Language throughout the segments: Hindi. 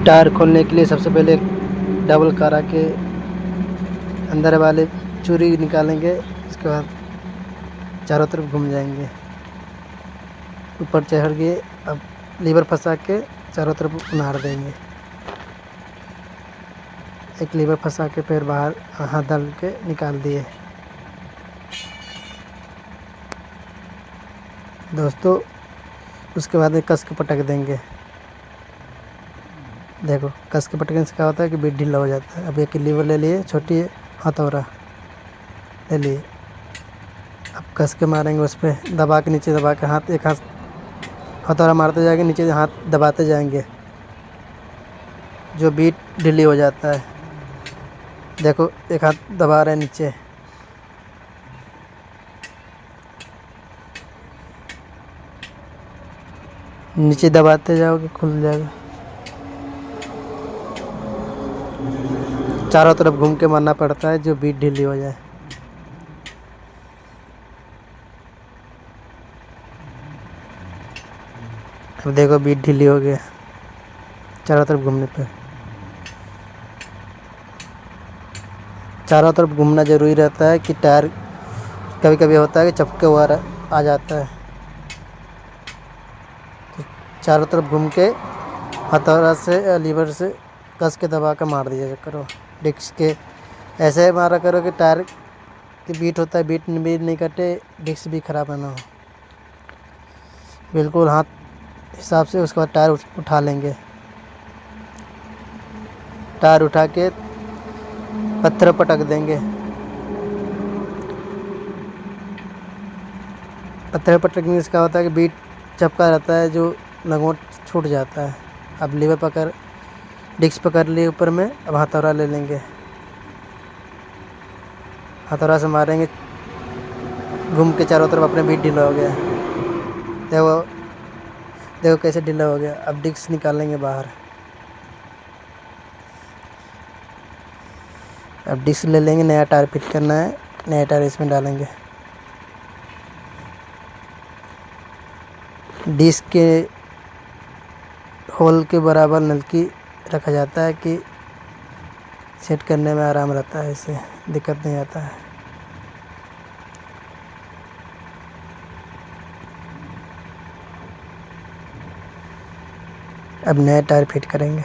टायर खोलने के लिए सबसे पहले डबल कारा के अंदर वाले चूड़ी निकालेंगे। उसके बाद चारों तरफ घूम जाएंगे, ऊपर चढ़ गए। अब लीवर फंसा के चारों तरफ उनार देंगे। एक लीवर फंसा के फिर बाहर हाथ डाल के निकाल दिए। दोस्तों उसके बाद एक कस के पटक देंगे। देखो कस के पटकने से क्या होता है कि बीट ढीला हो जाता है। अब एक लीवर ले लिए, छोटी हथौड़ा ले लिए। अब कस के मारेंगे उस पर, दबा के नीचे दबा के हाथ, एक हाथ हथौड़ा मारते जाएंगे, नीचे से हाथ दबाते जाएंगे, जो बीट ढीली हो जाता है। देखो एक हाथ दबा रहे हैं नीचे, नीचे दबाते जाओगे खुल जाएगा। चारों तरफ घूम के मारना पड़ता है, जो बीट ढीली हो जाए। अब देखो बीट ढीली हो गया चारों तरफ घूमने पे। चारों तरफ घूमना ज़रूरी रहता है कि टायर कभी कभी होता है कि चपके वगैरह आ जाता है। तो चारों तरफ घूम के हथौड़ा से या लीवर से कस के दबा कर मार दिया करो डिस्क के। ऐसे मारा करो कि टायर की बीट होता है, बीट भी नहीं कटे, डिस्क भी ख़राब ना हो। बिल्कुल हाथ हिसाब से। उसके बाद टायर उठा लेंगे। टायर उठा के पत्थर पटक देंगे। पत्थर पटकने से क्या होता है कि बीट चपका रहता है, जो लंगोट छूट जाता है। अब लीवर पकड़, डिस्क पकड़ लिए ऊपर में। अब हथौड़ा ले लेंगे, हथौड़ा से मारेंगे घूम के चारों तरफ। अपने बीट ढीला हो गया। देखो देखो कैसे ढीला हो गया। अब डिस्क निकालेंगे बाहर। अब डिस्क ले लेंगे, नया टायर फिट करना है, नया टायर इसमें डालेंगे। डिस्क के होल के बराबर नलकी रखा जाता है कि सेट करने में आराम रहता है, इससे दिक्कत नहीं आता है। अब नया टायर फिट करेंगे।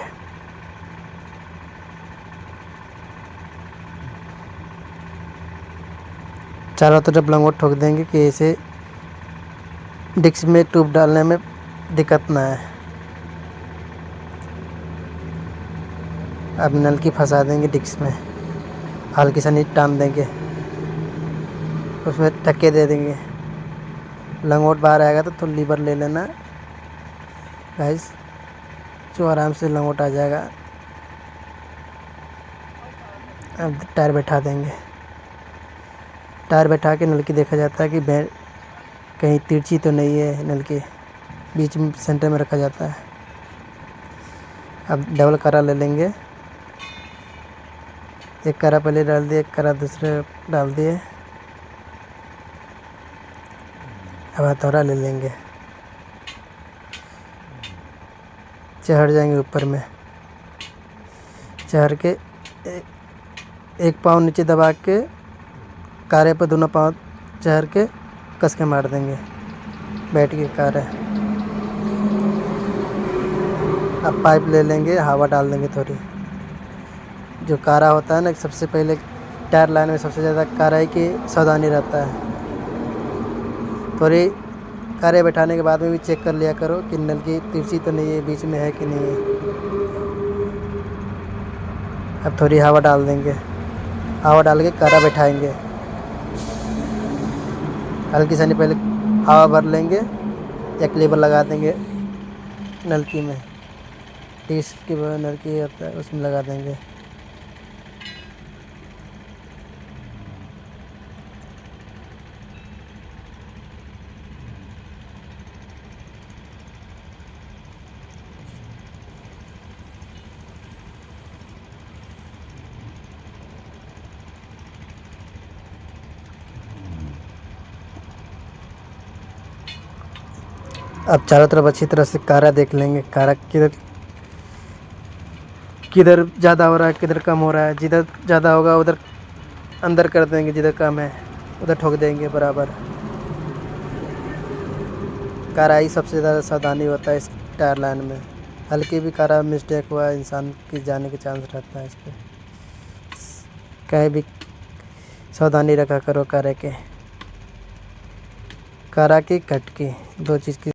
चारों तरफ लंगोट ठोक देंगे कि ऐसे डिस्क में ट्यूब डालने में दिक्कत ना आए। अब नलकी फंसा देंगे डिस्क में, हल्की सा नीचे टान देंगे, उसमें धक्के दे देंगे। लंगोट बाहर आएगा तो लीवर ले लेना गाइस, जो आराम से लंगोट आ जाएगा। अब टायर बैठा देंगे। टायर बैठा के नलकी देखा जाता है कि कहीं तिरछी तो नहीं है। नलकी बीच में सेंटर में रखा जाता है। अब डबल करा ले लेंगे। एक करा पहले डाल दिए, एक करा दूसरे डाल दिए। अब हथौड़ा ले लेंगे, चढ़ जाएंगे ऊपर में। चढ़ के एक पाँव नीचे दबा के कारे पर दोनों पाँव चढ़ के कस के मार देंगे। बैठ के कारे। अब पाइप ले लेंगे, हवा डाल देंगे थोड़ी। जो कारा होता है ना, सबसे पहले टायर लाइन में सबसे ज़्यादा कारा ही की सावधानी रहता है। थोड़ी कारे बैठाने के बाद में भी चेक कर लिया करो कि नलकी तिरछी तो नहीं है, बीच में है कि नहीं है। अब थोड़ी हवा डाल देंगे, हवा डाल के कारा बैठाएंगे। हल्की सा नहीं, पहले हवा भर लेंगे, एक लेबर लगा देंगे नलकी में। डिस्क की नलकी होता है उसमें लगा देंगे। अब चारों तरफ अच्छी तरह से कारा देख लेंगे। कारा की किधर ज़्यादा हो रहा है किधर कम हो रहा है। जिधर ज़्यादा होगा उधर अंदर कर देंगे, जिधर कम है उधर ठोक देंगे बराबर। काराई सबसे ज़्यादा सावधानी होता है इस टायर लाइन में। हल्की भी कारा मिस्टेक हुआ इंसान की जाने के चांस रहता है इस पर। कहीं भी सावधानी रखा करो कारा की कट की, दो चीज़ की